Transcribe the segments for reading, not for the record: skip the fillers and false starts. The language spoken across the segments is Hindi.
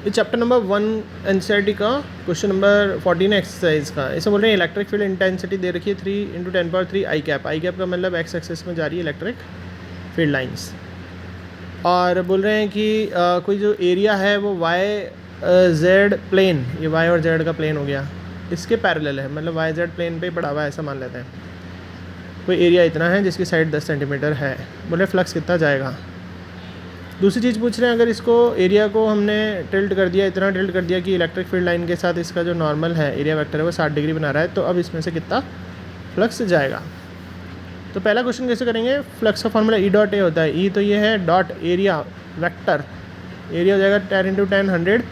ये चैप्टर नंबर 1 एनसीईआरटी का क्वेश्चन नंबर 14 एक्सरसाइज का। इसे बोल रहे हैं इलेक्ट्रिक फील्ड इंटेंसिटी दे रखी है 3 × 10³ आई कैप। आई कैप का मतलब एक्स एक्सेस में जा रही है इलेक्ट्रिक फील्ड लाइंस। और बोल रहे हैं कि कोई जो एरिया है वो वाई जेड प्लेन, ये वाई और जेड का प्लेन हो गया, इसके पैरेलल है, मतलब वाई जेड प्लेन पे पड़ा हुआ है ऐसा मान लेते हैं। कोई एरिया इतना है जिसकी साइड 10 सेंटीमीटर है। बोले फ्लक्स कितना जाएगा। दूसरी चीज़ पूछ रहे हैं, अगर इसको एरिया को हमने टिल्ट कर दिया, इतना टिल्ट कर दिया कि इलेक्ट्रिक फील्ड लाइन के साथ इसका जो नॉर्मल है एरिया वेक्टर है वो 60 डिग्री बना रहा है, तो अब इसमें से कितना फ्लक्स जाएगा। तो पहला क्वेश्चन कैसे करेंगे, फ्लक्स का फॉर्मूला ई डॉट ए होता है। ई तो ये है डॉट एरिया वेक्टर, एरिया हो जाएगा 10 × 10 100,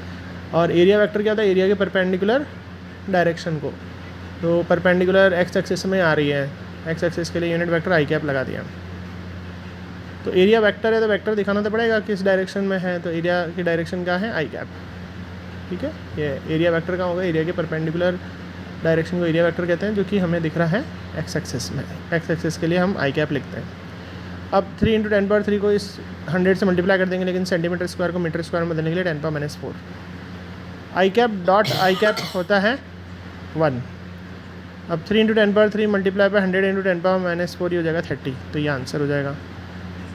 और एरिया वेक्टर क्या होता है, एरिया के परपेंडिकुलर डायरेक्शन को। तो परपेंडिकुलर एक्स एक्सिस में आ रही है, एक्स एक्सिस के लिए यूनिट वेक्टर आई कैप लगा दिया। तो एरिया वेक्टर है तो वेक्टर दिखाना तो पड़ेगा किस डायरेक्शन में है, तो एरिया की डायरेक्शन क्या है, आई कैप। ठीक है, ये एरिया वेक्टर का होगा, एरिया के परपेंडिकुलर डायरेक्शन को एरिया वेक्टर कहते हैं, जो कि हमें दिख रहा है एक्स एक्सिस में। एक्स एक्सिस के लिए हम आई कैप लिखते हैं। अब 3 × 10³ को इस 100 से मल्टीप्लाई कर देंगे, लेकिन सेंटीमीटर स्क्वायर को मीटर स्क्वायर में बदलने के लिए 10⁻⁴। आई कैप डॉट आई कैप होता है 1। अब 3 × 10³ मल्टीप्लाई पर 100 × 10⁻⁴ हो जाएगा 30, तो ये आंसर हो जाएगा।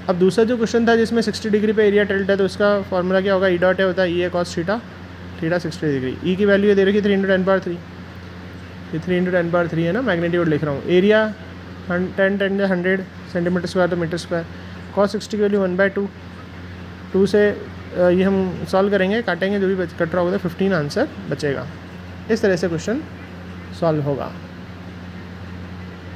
अब दूसरा जो क्वेश्चन था जिसमें 60 डिग्री पे एरिया टिल्ट है, तो उसका फॉर्मूला क्या होगा, ई डॉट ए होता है, ई है कॉस थीटा, थीटा 60 डिग्री। ई की वैल्यू ये दे रखी है 3 × 10³, ये 3 × 10³ है ना, मैग्नीट्यूड लिख रहा हूँ। एरिया 10 × 100 सेंटीमीटर स्क्वायर तो मीटर स्क्वायर, कॉस 60 की वैल्यू 1/2। 2 से ये हम सॉल्व करेंगे, काटेंगे, जो भी कट रहा होगा तो 15 आंसर बचेगा। इस तरह से क्वेश्चन सॉल्व होगा।